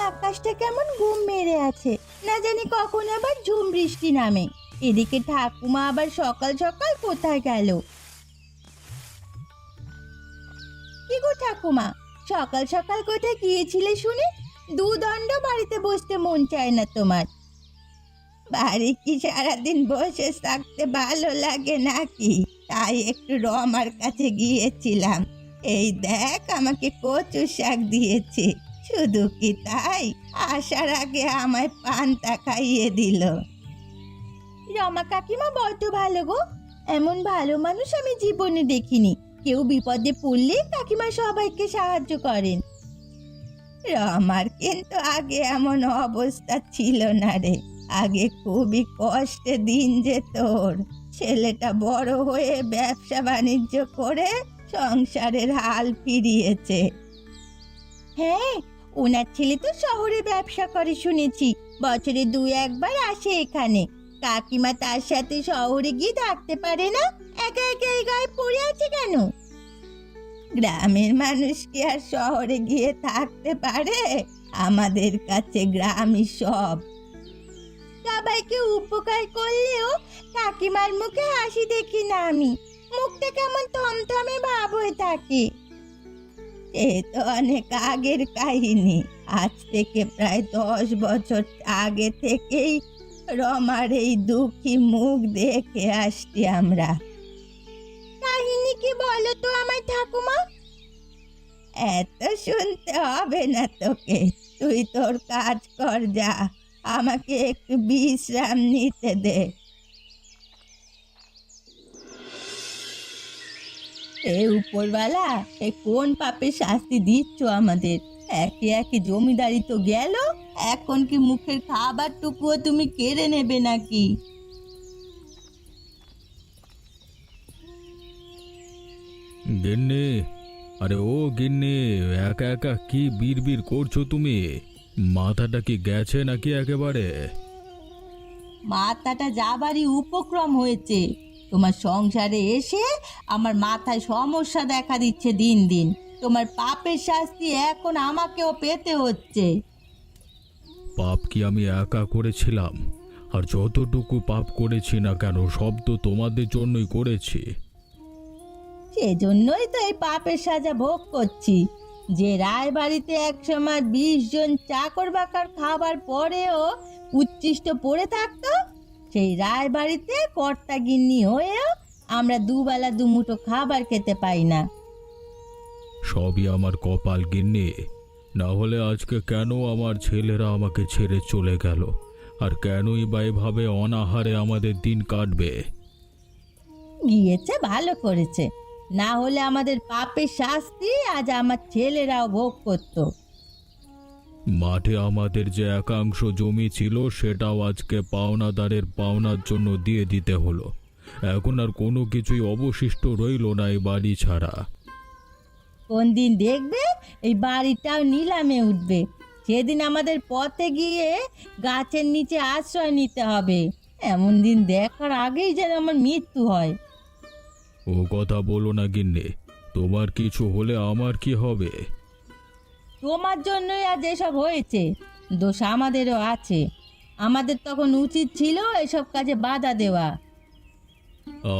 আকাশটা কেমন ঘুম মেরে আছে, না জানি কখন আবার ঝুম বৃষ্টি নামে। এদিকে ঠাকুমা আবার সকাল সকাল কোথায় গেল? কি গো ঠাকুমা, সকাল সকাল কোথায় গিয়েছিলে শুনে? দুদণ্ড বাড়িতে বসতে মন চায় না তোমার? বাড়ি কি সারাদিন বসে থাকতে ভালো লাগে নাকি? তাই একটু রমার কাছে গিয়েছিলাম। এই দেখ, আমাকে কচু শাক দিয়েছে। শুধু কি তাই, আসার আগে আমায় পান্তা খাইয়ে দিল। রমা কাকিমা বড্ড ভালো গো, এমন ভালো মানুষ আমি জীবনে দেখিনি। কেউ বিপদে পড়লে কাকিমা সবাইকে সাহায্য করেন। রমার কিন্তু আগে এমন অবস্থা ছিল না রে। আগে খুবই কষ্টে দিন যেত ওর। ছেলেটা বড় হয়ে ব্যবসা বাণিজ্য করে সংসারের হাল ফিরিয়েছে। হ্যাঁ, ওনার ছেলে তো শহরে ব্যবসা করে শুনেছি। বছরে 2-1 বার আসে এখানে। কাকিমা তার সাথে শহরে গিয়ে থাকতে পারে না? একা একা এই গায়ে পড়ে আছে কেন? গ্রামের মানুষ কি আর শহরে গিয়ে থাকতে পারে? আমাদের কাছে গ্রামই সব। সবাইকে উপকার করলেও কাকিমার মুখে হাসি দেখি না আমি। মুখটা কেমন থমথমে ভাব হয়ে থাকে। এ তো অনেক আগের কাহিনী। আজ থেকে প্রায় 10 বছর আগে থেকেই রমার এই দুঃখী মুখ দেখে আসছি আমরা। কাহিনী কি বলো তো আমার ঠাকুমা? এত শুনতে হবে না তোকে, তুই তোর কাজ কর যা। আমাকে একটু বিশ্রাম নিতে দে। এ উপরওয়ালা, এ কোন পাপে শাস্তি দিচ্ছ আমাদের? একে একে জমিদারি তো গেল, এখন কি মুখের খাবারটুকুও তুমি কেড়ে নেবে নাকি? গিন্নি, আরে ও গিন্নি, একা একা কি বিড়বিড় করছো তুমি? মাথাটা কি গেছে নাকি একেবারে? মাথাটা যাবারই উপক্রম হয়েছে। তোমার সংসারে এসে আমার মাথায় সমস্যা দেখা দিচ্ছে দিন দিন। তোমার পাপের শাস্তি এখন আমাকেও পেতে হচ্ছে। পাপ কি আমি একা করেছিলাম? আর যতটুকু পাপ করেছি না কেন, সব তো তোমাদের জন্যই করেছি। সেজন্যই তো এই পাপের সাজা ভোগ করছি। যে রায়বাড়িতে একসময় 20 জন চাকর বাকর খাবার পরেও উচ্ছিষ্ট পড়ে থাকতো, সেই রায়বাড়িতে কর্তা গিন্নি হয়েও আমরা দুবেলা দুমুঠো খাবার খেতে পাই না। সবই আমার কপাল গিন্নি। না হলে আজকে কেন আমার ছেলেরা আমাকে ছেড়ে চলে গেল? আর কেনই বা এভাবে অনাহারে আমাদের দিন কাটবে? গিয়েছে ভালো করেছে, না হলে আমাদের পাপের শাস্তি আজ আমার ছেলেরাও ভোগ করতো। মাঠে আমাদের যে একাংশ জমি ছিল, সেটাও আজকে পাওনাদারের পাওনার জন্য দিয়ে দিতে হলো। এখন আর কোনো কিছুই অবশিষ্ট রইল না এই বাড়ি ছাড়া। কোন দিন দেখবে এই বাড়িটাও নিলামে উঠবে। সেদিন আমাদের পথে গিয়ে গাছের নিচে আশ্রয় নিতে হবে। এমন দিন দেখার আগেই যেন আমার মৃত্যু হয়। ও কথা বলো না গিন্নি, তোমার কিছু হলে আমার কি হবে? তোমার জন্যই আজ এসব হয়েছে, দোষ আমাদেরও আছে। আমাদের তখন উচিত ছিল এসব কাজে বাধা দেওয়া।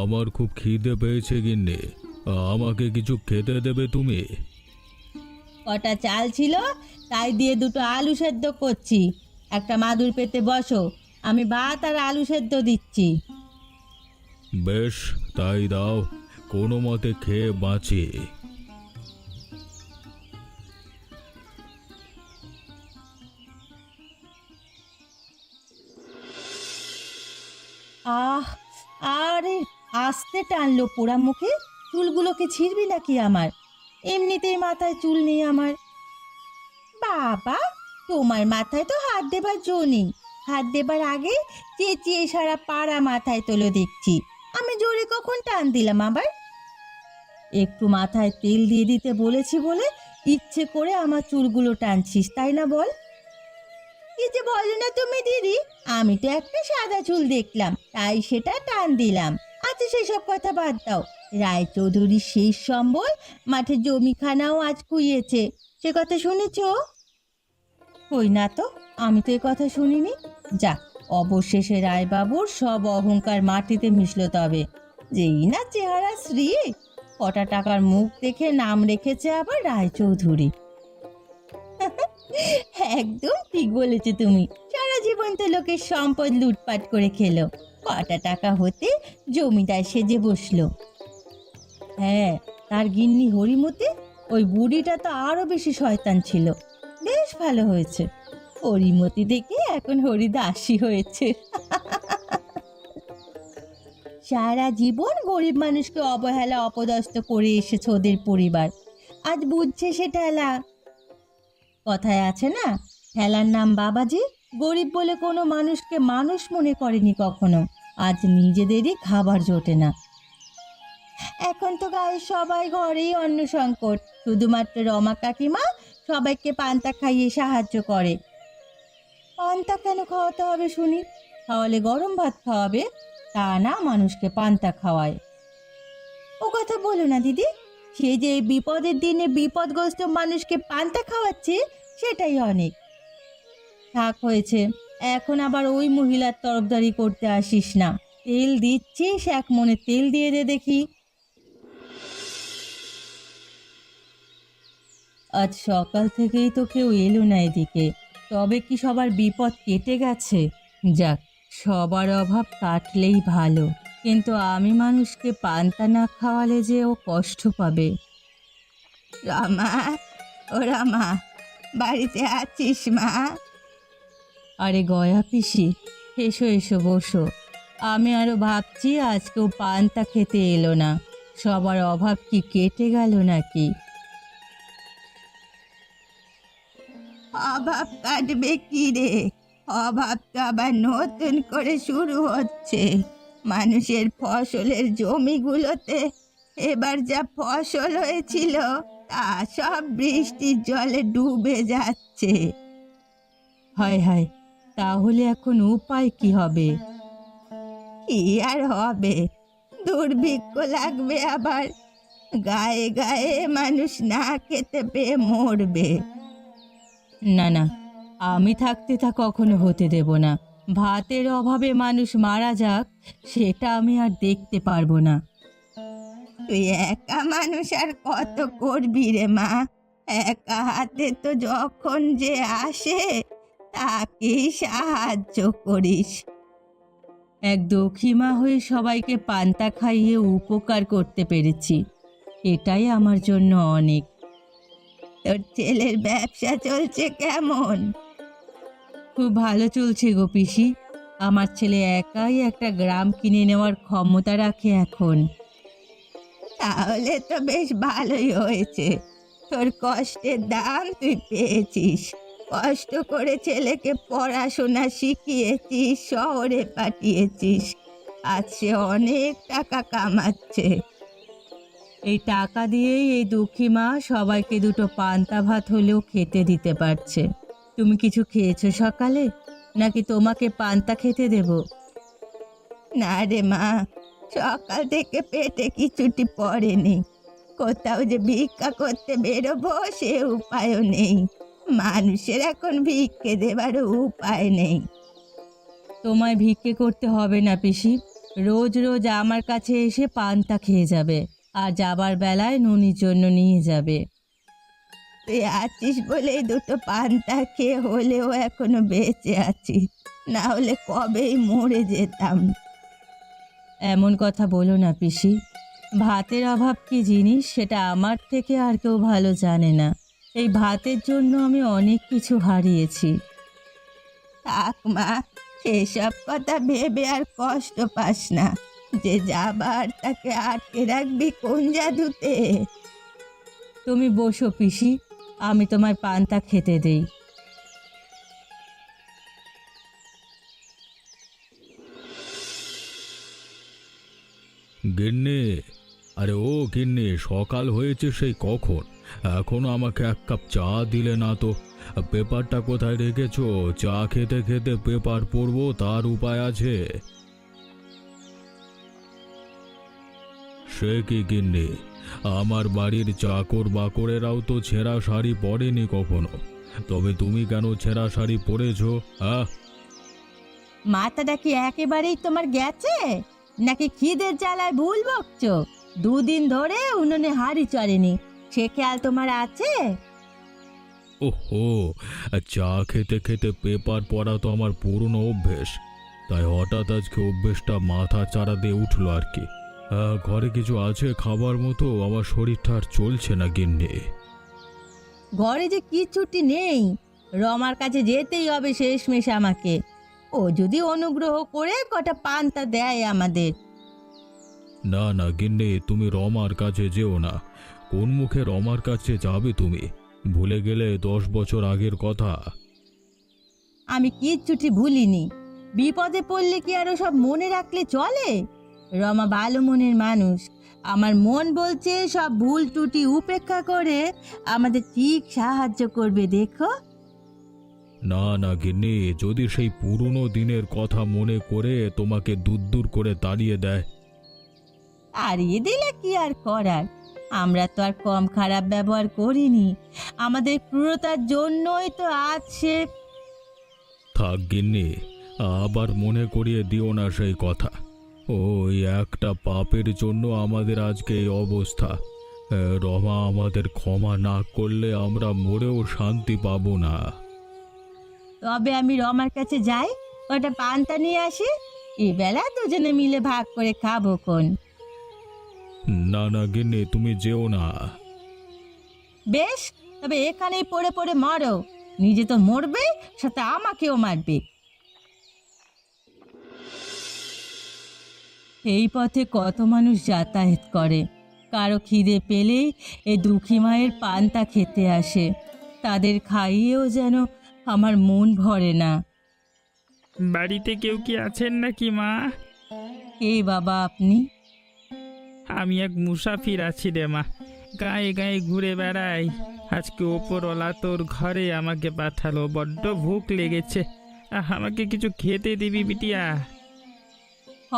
আমার খুব খিদে পেয়েছে গিন্নি, আমাকে কিছু খেতে দেবে তুমি? কটা চাল ছিল, তাই দিয়ে দুটো আলু সেদ্ধ করছি। একটা মাদুর পেতে বসো, আমি ভাত আর আলু সেদ্ধ দিচ্ছি। বেশ, তাই দাও, কোনো মতে খেয়ে বাঁচি। আহ, আরে আস্তে টানলো পোড়া মুখে। চুলগুলোকে ছিঁড়বি নাকি আমার? এমনিতেই মাথায় চুল নেই আমার। বাবা, তোমার মাথায় তো হাত দেবার জো নেই। হাত দেবার আগে চেঁচিয়ে সারা পাড়া মাথায় তোলো দেখছি। আমি জোরে কখন টান দিলাম আবার? একটু মাথায় তেল দিয়ে দিতে বলেছি বলে ইচ্ছে করে আমার চুলগুলো টানছিস, তাই না বল? কি যে বলো না তুমি দিদি, আমি তো একটা সাদা চুল দেখলাম, তাই সেটা টান দিলাম। আচ্ছা সেসব কথা বাদ দাও। রায়চৌধুরীর শেষ সম্বল মাঠে জমিখানাও আজ খুইয়েছে, সে কথা শুনেছ? কই না তো, আমি তো এ কথা শুনিনি। যাক, অবশেষে রায়বাবুর সব অহংকার মাটিতে মিশল। তবে যেই না চেহারা শ্রী, কটা টাকার মুখ দেখে নাম রেখেছে আবার রায়চৌধুরী। একদম ঠিক বলেছো তুমি। সারা জীবন তো লোকের সম্পদ লুটপাট করে খেলো, কটা টাকা হতে জমিদার সেজে বসলো। হ্যাঁ, তার গিন্নি হরিমতি, ওই বুড়িটা তো আরো বেশি শয়তান ছিল। বেশ ভালো হয়েছে, হরিমতি দেখে এখন হরিদাসী হয়েছে। সারা জীবন গরিব মানুষকে অবহেলা অপদস্থ করে এসেছে ওদের পরিবার, আজ বুঝছে সে ঠেলা। কথায় আছে না, ঠেলার নাম বাবাজি। গরিব বলে কোনো মানুষকে মানুষ মনে করেনি কখনো, আজ নিজেদেরই খাবার জোটে না। এখন তো গায়ের সবাই ঘরেই অন্ন সংকট, শুধুমাত্র রমা কাকিমা সবাইকে পান্তা খাইয়ে সাহায্য করে। পান্তা কেন খাওয়াতে হবে শুনি? খাওয়ালে গরম ভাত খাওয়াবে, তা না মানুষকে পান্তা খাওয়ায়। ও কথা বলো না দিদি, সে যে এই বিপদের দিনে বিপদগ্রস্ত মানুষকে পান্তা খাওয়াচ্ছে সেটাই অনেক। থাক হয়েছে, এখন আবার ওই মহিলার তরফদারি করতে আসিস না। তেল দিচ্ছিস, এক মনে তেল দিয়ে দে দেখি। আজ সকাল থেকেই তো কেউ এলো না এদিকে, তবে কি সবার বিপদ কেটে গেছে? যাক, সবার অভাব কাটলেই ভালো, কিন্তু আমি মানুষকে পান্তা না খাওয়ালে যে ও কষ্ট পাবে। রামা, ও রামা, বাড়িতে আছিস মা? আরে গয়া পিসি, এসো এসো বসো। আমি আরো ভাবছি আজকেও পান্তা খেতে এলো না, সবার অভাব কি কেটে গেল নাকি? অভাব কাটবে কি রে? অভাব তো আবার নতুন করে শুরু হচ্ছে। মানুষের ফসলের জমিগুলোতে এবার যা ফসল হয়েছিল তা সব বৃষ্টির জলে ডুবে যাচ্ছে। হায় হায়, তাহলে এখন উপায় কি হবে? কি আর হবে, দুর্ভিক্ষ লাগবে আবার, গায়ে গায়ে মানুষ না খেতে পেয়ে মরবে। না না, আমি থাকতে তা কখনো হতে দেব না। ভাতের অভাবে মানুষ মারা যাক, সেটা আমি আর দেখতে পারবো না। তুই একা মানুষ আর কত করবি রে মা? একা হাতে তো যখন যে আসে তাকেই সাহায্য করিস। এক দক্ষিমা হয়ে সবাইকে পান্তা খাইয়ে উপকার করতে পেরেছি, এটাই আমার জন্য অনেক। তোর ছেলের ব্যবসা চলছে কেমন? খুব ভালো চলছে গো পিসি। আমার ছেলে একাই একটা গ্রাম কিনে নেওয়ার ক্ষমতা রাখে এখন। তাহলে তো বেশ ভালোই হয়েছে, তোর কষ্টের দাম তুই পেয়েছিস। কষ্ট করে ছেলেকে পড়াশোনা শিখিয়েছিস, শহরে পাঠিয়েছিস, আজ সে অনেক টাকা কামাচ্ছে। এই টাকা দিয়েই এই দুঃখী মা সবাইকে দুটো পান্তা ভাত হলেও খেতে দিতে পারছে। তুমি কিছু খেয়েছো সকালে, নাকি তোমাকে পান্তা খেতে দেব? না রে মা, সকাল থেকে পেটে কিছুটি পড়েনি। কোথাও যে ভিক্ষা করতে বেরোবো সে উপায়ও নেই। মানুষের এখন ভিক্ষে দেবারও উপায় নেই। তোমায় ভিক্ষে করতে হবে না পিসি, রোজ রোজ আমার কাছে এসে পান্তা খেয়ে যাবে, আর যাবার বেলায় নুনির জন্য নিয়ে যাবে। তুই আছিস বলেই দুটো পান্তা খেয়ে হলেও এখনো বেঁচে আছি, না হলে কবেই মরে যেতাম। এমন কথা বলো না পিসি, ভাতের অভাব কি জিনিস সেটা আমার থেকে আর কেউ ভালো জানে না। এই ভাতের জন্য আমি অনেক কিছু হারিয়েছি। থাক মা, সেসব কথা ভেবে আর কষ্ট পাস না। যে যাবার তাকে আটকে রাখবি কোন জাদুতে? তুমি বসো পিসি, আমি তোমায় পান্তা খেতে দেই। গিন্নি, আরে ও গিন্নি, সকাল হয়েছে সেই কখন, এখনো আমাকে এক কাপ চা দিলে না তো। পেপারটা কোথায় রেখেছো? চা খেতে খেতে পেপার পড়বো, তার উপায় আছে? সে কি গিন্নি, আমার বাড়ির চাকর বাকরেরাও তো ছেঁড়া শাড়ি পরেনি কখনো, তবে তুমি কেন ছেঁড়া শাড়ি পরেছো? মাথাটা কি একেবারেই তোমার গেছে, নাকি খিদের জ্বালায় ভুল বকছো? 2 দিন ধরে উনুনে হাঁড়ি চড়েনি, সে খেয়াল তোমার আছে? ওহো, চা খেতে খেতে পেপার পড়া তো আমার পুরনো অভ্যেস, তাই হঠাৎ আজকে অভ্যেসটা মাথা চাড়া দিয়ে উঠলো আর কি। ঘরে কিছু আছে খাবার মতো? আমার শরীরটা আর চলছে না গিন্নি। ঘরে যে কিচ্ছুটি নেই, রমার কাছে যেতেই হবে শেষমেশ আমাকে। ও যদি অনুগ্রহ করে কটা পান্তা দেয় আমাদের। না না গিন্নি, তুমি রমার কাছে যেও না। কোন মুখে রমার কাছে যাবে তুমি? ভুলে গেলে 10 বছর আগের কথা। আমি কিচ্ছুটি ভুলিনি। বিপদে পড়লে কি আরো সব মনে রাখলে চলে? রমা ভালো মনের মানুষ। আমার মন বলছে সব ভুল ত্রুটি উপেক্ষা করে আমাদের ঠিক সাহায্য করবে, দেখো। না না গিন্নি, যদি সেই পুরনো দিনের কথা মনে করে তোমাকে দূর দূর করে তাড়িয়ে দেয়। হারিয়ে দিলে কি আর করার? আমরা তো আর কম খারাপ ব্যবহার করিনি। আমাদের ক্রূরতার জন্যই তো আজ সে। থাক গিন্নি, আবার মনে করিয়ে দিও না সেই কথা। ওই একটা পাপের জন্য আমাদের আজকে এই অবস্থা। রমা আমাদের ক্ষমা না করলে আমরা মরেও শান্তি পাবো না। তবে আমি রমার কাছে যাই, ওটা পান্তা নিয়ে আসি। এবেলা দুজনে মিলে ভাগ করে খাবো কোন। না না গিন্নি, তুমি যেও না। বেশ, তবে এখানেই পড়ে পড়ে মরো। নিজে তো মরবে, সাথে আমাকেও মারবে। এই পথে কত মানুষ যাতায়াত করে, কারো খিদে পেলেই এ দুঃখী মায়ের পান্তা খেতে আসে। তাদের খাইয়েও যেন আমার মন ভরে না। বাড়িতে কেউ কি আছেন নাকি মা? কে বাবা আপনি? আমি এক মুসাফির আছি রে মা, গায়ে গায়ে ঘুরে বেড়াই। আজকে ওপরওয়ালা তোর ঘরে আমাকে পাঠালো, বড্ড ভুক লেগেছে। আমাকে কিছু খেতে দিবি বিটিয়া?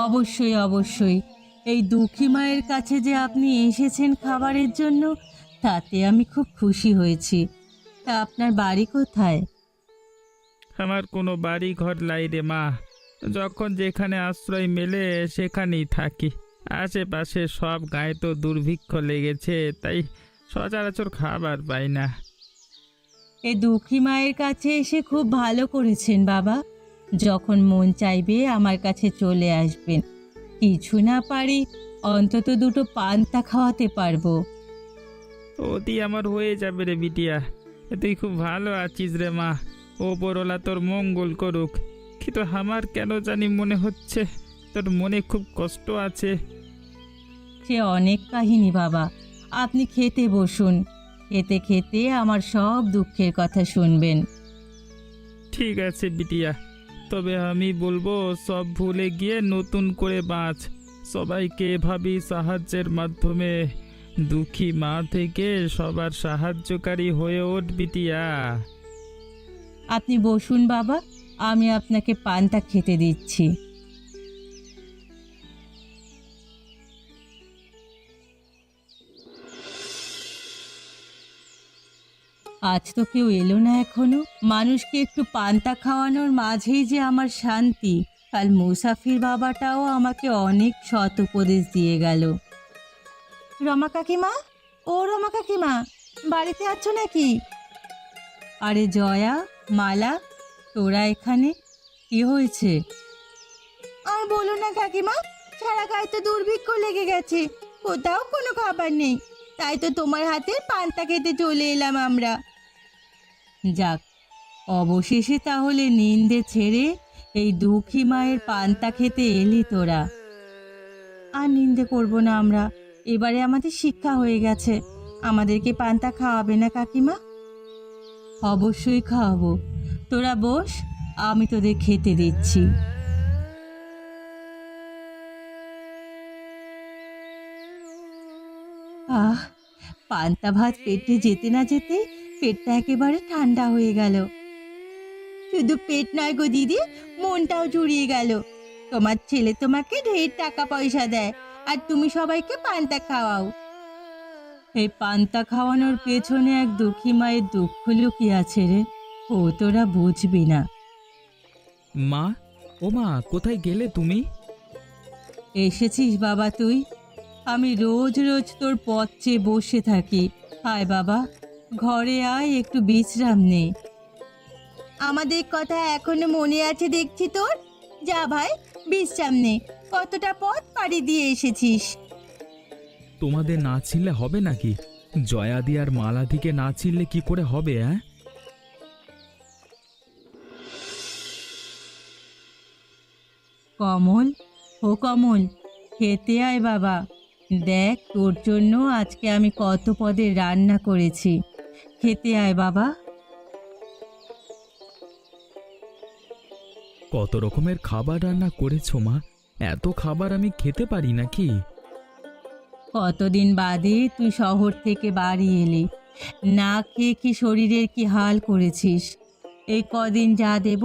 অবশ্যই অবশ্যই। এই দুঃখী মায়ের কাছে যে আপনি এসেছেন খাবারের জন্য, তাতে আমি খুব খুশি হয়েছি। তা আপনার বাড়ি কোথায়? আমার কোনো বাড়ি ঘর লাই রে মা, যখন যেখানে আশ্রয় মেলে সেখানেই থাকি। আশেপাশে সব গায়ে তো দুর্ভিক্ষ লেগেছে, তাই সচরাচর খাবার পাই না। এই দুঃখী মায়ের কাছে এসে খুব ভালো করেছেন বাবা। যখন মন চাইবে আমার কাছে চলে আসবেন। কিছু না পারি, অন্তত 2টো পান্তা খাওয়াতে পারবো। ওটি আমার হয়ে যাবে রে বিটিয়া, তুই খুব ভালো আছিস রে মা। ওপরওয়ালা তোর মঙ্গল করুক। কিন্তু আমার কেন জানি মনে হচ্ছে তোর মনে খুব কষ্ট আছে। সে অনেক কাহিনী বাবা, আপনি খেতে বসুন। খেতে খেতে আমার সব দুঃখের কথা শুনবেন। ঠিক আছে বিটিয়া, তবে আমি বলবো সব ভুলে গিয়ে নতুন করে বাঁচ। সবাইকে এভাবেই সাহায্যের মাধ্যমে দুঃখী মা থেকে সবার সাহায্যকারী হয়ে ওঠ বিটিয়া। আপনি বসুন বাবা, আমি আপনাকে পান্তা খেতে দিচ্ছি। আজ তো কেউ এলো না এখনো। মানুষকে একটু পান্তা খাওয়ানোর মাঝেই যে আমার শান্তি। কাল মুসাফির বাবাটাও আমাকে অনেক সৎ উপদেশ দিয়ে গেল। রমা কাকিমা, ও রমা কাকিমা, বাড়িতে আছো নাকি? আরে জয়া, মালা, তোরা এখানে? কি হয়েছে? আর বলো না কাকিমা, সারা গায়ে তো দুর্ভিক্ষ লেগে গেছে, কোথাও কোনো খাবার নেই। তাই তো তোমার হাতে পান্তা খেতে চলে এলাম আমরা। যাক, অবশেষে তাহলে নিন্দে ছেড়ে এই দুঃখী মায়ের পান্তা খেতে এলি তোরা। আর নিন্দে করব না আমরা, এবারে আমাদের শিক্ষা হয়ে গেছে। আমাদেরকে পান্তা খাওয়াবে না কাকিমা? অবশ্যই খাওয়াবো। তোরা বস, আমি তোদের খেতে দিচ্ছি। আহ, পান্তা ভাত পেটে যেতে না যেতে পেটটা একেবারে ঠান্ডা হয়ে গেল। শুধু পেট নয় গো দিদি, মনটাও জুড়িয়ে গেল। তোমার ছেলে তোমাকে ঢের টাকা পয়সা দেয়, আর তুমি সবাইকে পান্তা খাওয়াও। এই পান্তা খাওয়ানোর পেছনে এক দুঃখী মায়ের দুঃখ লুকিয়ে আছে রে, ও তোরা বুঝবি না। মা, ও মা, কোথায় গেলে তুমি? এসেছিস বাবা তুই? আমি রোজ রোজ তোর পথ চেয়ে বসে থাকি। আয় বাবা, ঘরে আয়, একটু বিশ্রাম নে। আমাদের কথা এখনো মনে আছে দেখছি তোর। যা ভাই, বিশ্রাম নে। কতটা পথ পাড়ি দিয়ে এসেছিস। তোমাদের না চিনলে হবে নাকি? জয়াদি আর মালাদিকে না চিনলে কি করে হবে? কমল, ও কমল, খেতে আয় বাবা। দেখ তোর জন্য আজকে আমি কত পদের রান্না করেছি। খেতে আয় বাবা। কত রকমের খাবার রান্না করেছো মা? এত খাবার আমি খেতে পারি নাকি? কতদিন বাদে তুই শহর থেকে বাড়ি এলি, না খেয়ে কি শরীরের কি হাল করেছিস। এই কদিন যা দেব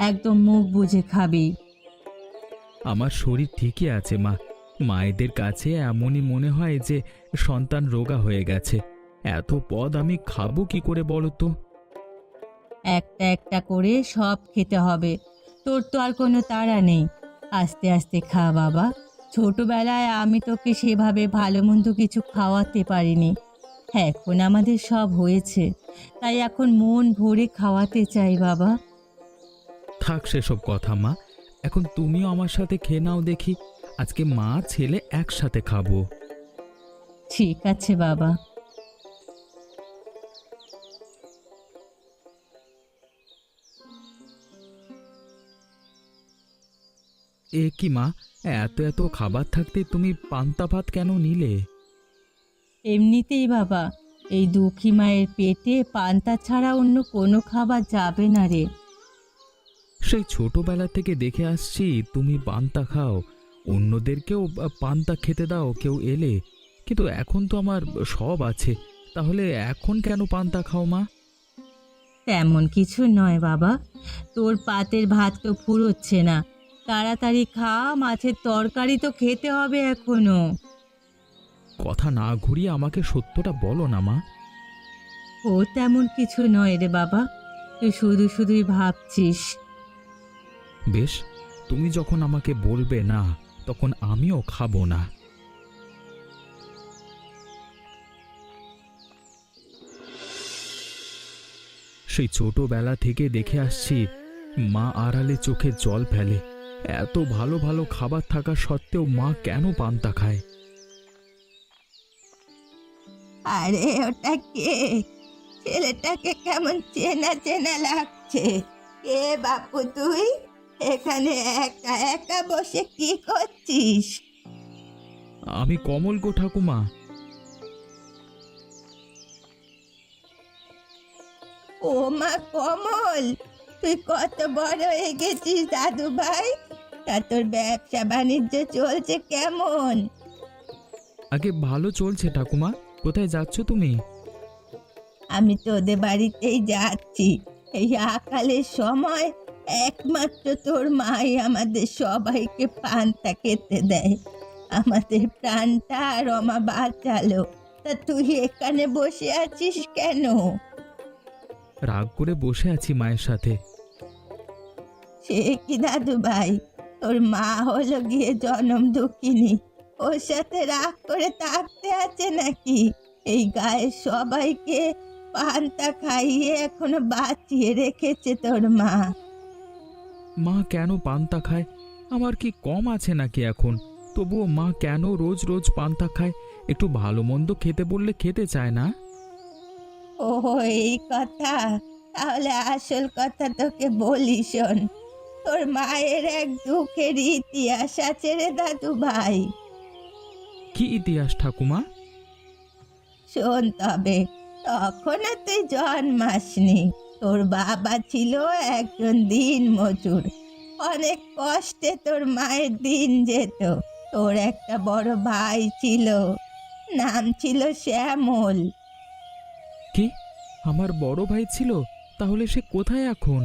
একদম মুখ বুজে খাবি। আমার শরীর ঠিকই আছে মা। মায়েদের কাছে এমনই মনে হয় যে সন্তান রোগা হয়ে গেছে। এত পদ আমি খাবো কি করে বলো তো? একটা একটা করে সব খেতে হবে। তোর তো আর কোনো তাড়া নেই। আস্তে আস্তে খা বাবা। ছোটবেলায় আমি তোকে সেভাবে ভালো মন্দ কিছু খাওয়াতে পারিনি। এখন আমাদের সব হয়েছে, তাই এখন মন ভরে খাওয়াতে চাই বাবা। থাক সেসব কথা মা, এখন তুমিও আমার সাথে খেয়ে নাও দেখি। আজকে মা ছেলে একসাথে খাবো। ঠিক আছে বাবা। এ কি মা, এত এত খাবার থাকতে তুমি পান্তা ভাত কেন নিলে? এমনিতেই বাবা, এই দুঃখী মায়ের পেটে পান্তা ছাড়া অন্য কোনো খাবার যাবে না রে। সেই ছোটবেলা থেকে দেখে আসছি তুমি পান্তা খাও, অন্যদেরকেও পান্তা খেতে দাও কেউ এলে, কিন্তু এখন তো আমার সব আছে, তাহলে এখন কেন পান্তা খাও মা? তেমন কিছু নয় বাবা, তোর পাতের ভাত তো ফুরোচ্ছে না। তাড়াতাড়ি খা, মাছের তরকারি তো খেতে হবে এখনো। কথা না ঘুরিয়ে আমাকে সত্যটা বলো না মা। ও তেমন কিছু নয় রে বাবা, তুই শুধু শুধুই ভাবছিস। বেশ, তুমি যখন আমাকে বলবে না তখন আমিও খাবো না। সেই ছোটবেলা থেকে দেখে আসছি মা আড়ালে চোখে জল ফেলে। এত ভালো ভালো খাবার থাকা সত্ত্বেও মা কেন পান্তা খায়? আরে ওটা কে? ছেলেটাকে কেমন চেনা চেনা লাগছে। কে বাপু তুই? এখানে একা একা বসে কি করছিস? আমি কমল গো ঠাকুমা। ও মা কমল, তুই কত বড় হয়ে গেছিস দাদু ভাই। তা তোর ব্যবসা বাণিজ্য চলছে কেমন? আগে ভালো চলছে ঠাকুমা। কোথায় যাচ্ছ তুমি? আমি তোদের বাড়িতেই যাচ্ছি। এই আকালের সময় একমাত্র তোর মাই আমাদের সবাইকে পান্তা খেতে দেয়। আমাদের প্রাণটা রমা বাঁচালো। তা তুই এখানে বসে আছিস কেন? রাগ করে বসে আছি মায়ের সাথে। সে কি দাদু ভাই, তোর মা হলো গিয়ে জনম দুঃখিনী, ওর সাথে রাগ করে থাকতে আছে নাকি? এই গায়ের সবাইকে পান্তা খাইয়ে এখনো বাঁচিয়ে রেখেছে তোর মা। মা কেন পান্তা খায়? আমার কি কম আছে নাকি এখন? তবুও মা কেন রোজ রোজ পান্তা খায়? একটু ভালো মন্দ খেতে বললে খেতে চায় না। ও এই কথা, তাহলে আসল কথা তোকে বলি শোন। তোর মায়ের এক দুঃখের ইতিহাস আছে রে দাদু ভাই। কি ইতিহাস ঠাকুমা? শোন তবে, তখনও তুই জন্মাসনি। তোর বাবা ছিল একজন দিন মজুর। অনেক কষ্টে তোর মায়ের দিন যেত। তোর একটা বড় ভাই ছিল, নাম ছিল শ্যামল। কি, আমার বড় ভাই ছিল? তাহলে সে কোথায় এখন?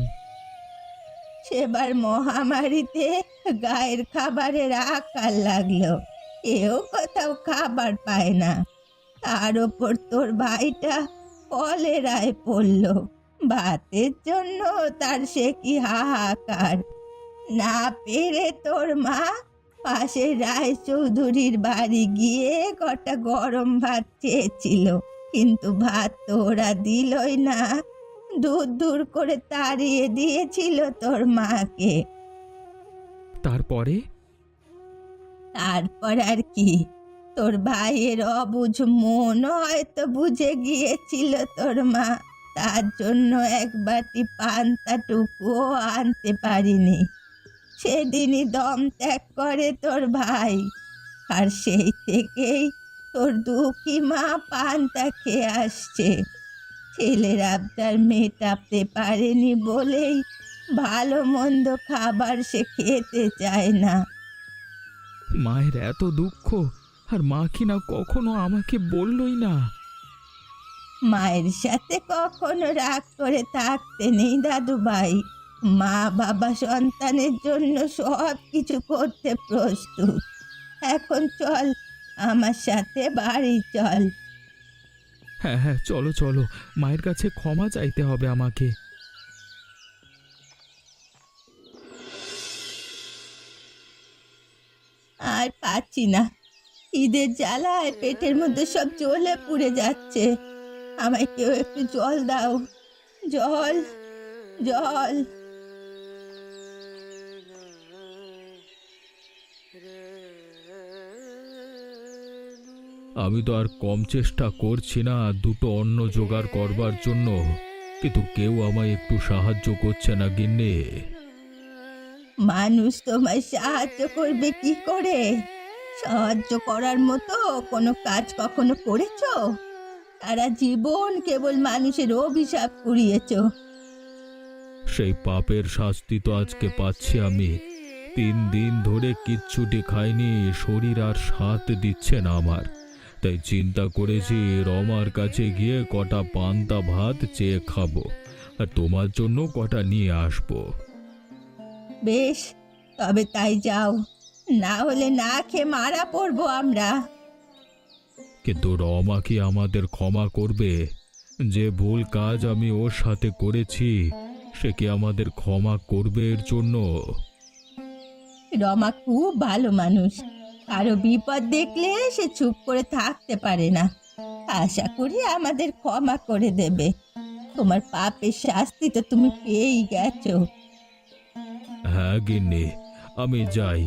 সেবার মহামারীতে গায়ের খাবারের আকাল লাগলো, কেউ কোথাও খাবার পায় না। তার ওপর তোর ভাইটা কলেরায় পড়ল। ভাতের জন্য তার সে কি হাহাকার। না পেরে তোর মা পাশের রায়চৌধুরীর বাড়ি গিয়ে কটা গরম ভাত চেয়েছিল, কিন্তু ভাত তো ওরা দিলই না। দূর দূর করে তাড়িয়ে দিয়েছিল তোর মাকে। তারপরে? তারপর আর কি, তোর ভাইয়ের অবুঝ মন হয়তো বুঝে গিয়েছিল তোর মা, তার জন্য এক বাটি পান্তাটুকুও আনতে পারিনি। সেদিনই দম ত্যাগ করে তোর ভাই, আর সেই থেকেই তোর দুঃখী মা পান্তা খেয়ে আসছে। ছেলের আবদার মেটাতে পারেনি বলেই ভালো মন্দ খাবার সে খেতে চায় না। মায়ের এত দুঃখ, আর মা কি না কখনো আমাকে বললই না। মায়ের সাথে কখনো রাগ করে থাকতে নেই দাদু ভাই। মা বাবা সন্তানের জন্য সব কিছু করতে প্রস্তুত। এখন চল, আমার সাথে বাড়ি চল। হ্যাঁ হ্যাঁ, চলো চলো, মায়ের কাছে ক্ষমা চাইতে হবে আমাকে। আর পাচ্ছি না, ঈদের জ্বালায় পেটের মধ্যে সব জ্বলে পুড়ে যাচ্ছে। আমায় কেউ একটু জল দাও, জল জল। আমি তো আর কম চেষ্টা করছি না দুটো অন্ন জোগাড় করবার জন্য, কিন্তু কেউ আমায় একটু সাহায্য করছে না গিন্নি। মানুষ তোমায় সাহায্য করবে কি করে? সাহায্য করার মতো কোনো কাজ কখনো করেছো? সারা জীবন কেবল মানুষের অভিশাপ কুড়িয়েছো। সেই পাপের শাস্তি তো আজকে পাচ্ছি আমি। 3 দিন ধরে কিচ্ছুটি খাইনি, শরীর আর সাথ দিচ্ছে না আমার। তাই চিন্তা করেছি রমার কাছে গিয়ে কটা পান্তা ভাত চেয়ে খাবো, আর তোমার জন্য কটা নিয়ে আসবো। বেশ, তবে তাই যাও, না হলে না খেয়ে মারা পড়বো আমরা। কিন্তু রমা কি আমাদের ক্ষমা করবে? যে ভুল কাজ আমি ওর সাথে করেছি, সে কি আমাদের ক্ষমা করবে এর জন্য? রমা খুব ভালো মানুষ, কারো বিপদ দেখলে সে চুপ করে থাকতে পারে না। আশা করি আমাদের ক্ষমা করে দেবে। তোমার পাপের শাস্তি তো তুমি পেয়েই গেছো। হ্যাঁ গিন্নি, আমি যাই,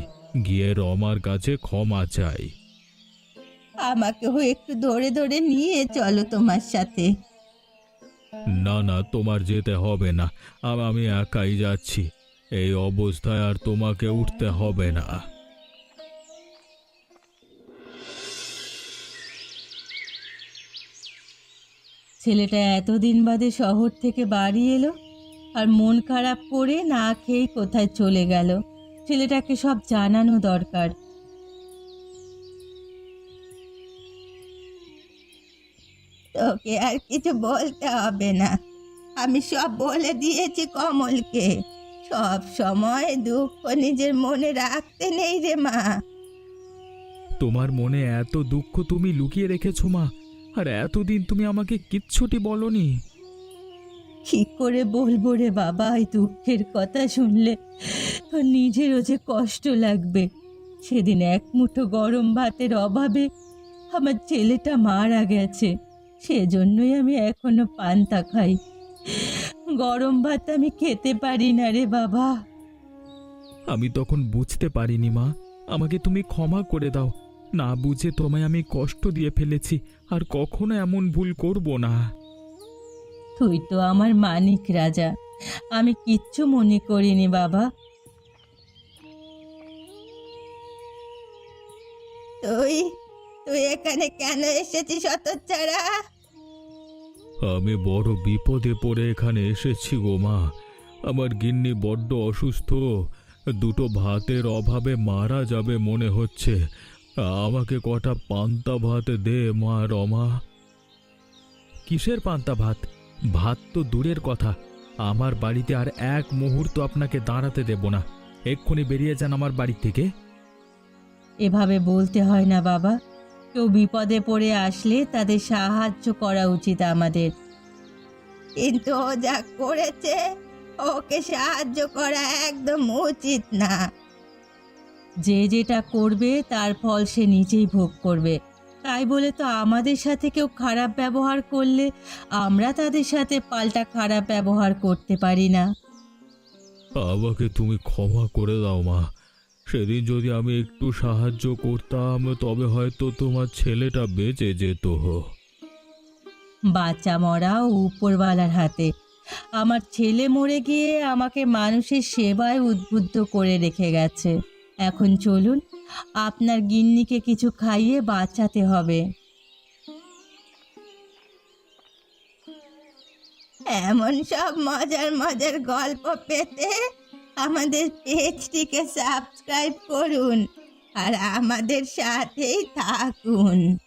গিয়ে রমার কাছে ক্ষমা চাই। আমাকেও একটু ধরে ধরে নিয়ে চলো তোমার সাথে। না না, তোমার যেতে হবে না, আমি একাই যাচ্ছি। এই অবস্থায় আর তোমাকে উঠতে হবে না। ছেলেটা এতদিন বাদে শহর থেকে বাড়ি এলো, আর মন খারাপ করে না খেয়ে কোথায় চলে গেল। ছেলেটাকে সব জানানো দরকার। তোকে আর কিছু বলতে হবে না, আমি সব বলে দিয়েছি কমলকে। সব সময় দুঃখ নিজের মনে রাখতে নেই রে মা। তোমার মনে এত দুঃখ তুমি লুকিয়ে রেখেছো মা, আর এতদিন তুমি আমাকে কিচ্ছুটি বলনি। কি করে বলবো রে বাবা, এই দুঃখের কথা শুনলে তোর নিজেরও যে কষ্ট লাগবে। সেদিন এক মুঠো গরম ভাতের অভাবে আমার ছেলেটা মারা গেছে, সেজন্যই আমি এখনো পান্তা খাই। গরম ভাত আমি খেতে পারি না রে বাবা। আমি তখন বুঝতে পারিনি মা, আমাকে তুমি ক্ষমা করে দাও। না বুঝে তোমায় আমি কষ্ট দিয়ে ফেলেছি, আর কখনো এমন ভুল করব না। তুই তো আমার মানিক রাজা, আমি কিচ্ছু মনে করিনি বাবা। তুই তুই এখানে কেন এসেছিস হতচ্ছাড়া? আমি বড় বিপদে পড়ে এখানে এসেছি গো মা। আমার গিন্নি বড্ড অসুস্থ, দুটো ভাতের অভাবে মারা যাবে মনে হচ্ছে। আমাকে কটা পান্তা ভাত দে মা রমা। কিসের পান্তা ভাত? ভাত তো দূরের কথা, আমার বাড়িতে আর এক মুহূর্ত আপনাকে দাঁড়াতে দেব না। এক্ষুনি বেরিয়ে যান আমার বাড়ি থেকে। এভাবে বলতে হয় না বাবা, কেউ বিপদে পড়ে আসলে তাদের সাহায্য করা উচিত আমাদের। কিন্তু ও যা করেছে, ওকে সাহায্য করা একদম উচিত না। যে যেটা করবে তার ফল সে নিজেই ভোগ করবে। তাই বলে তো আমাদের সাথে কেউ খারাপ ব্যবহার করলে আমরা তাদের সাথে পাল্টা খারাপ ব্যবহার করতে পারি না। আমাকে তুমি ক্ষমা করে দাও মা। সেদিন যদি আমি একটু সাহায্য করতাম তবে হয়তো তোমার ছেলেটা বেঁচে যেত। বাচ্চা মরা উপরওয়ালার হাতে। আমার ছেলে মরে গিয়ে আমাকে মানুষের সেবায় উদ্বুদ্ধ করে রেখে গেছে। এখন চলুন, আপনার গিন্নিকে কিছু খাইয়ে বাঁচাতে হবে। এমন সব মজার মজার গল্প পেতে আমাদের পেজটিকে সাবস্ক্রাইব করুন আর আমাদের সাথেই থাকুন।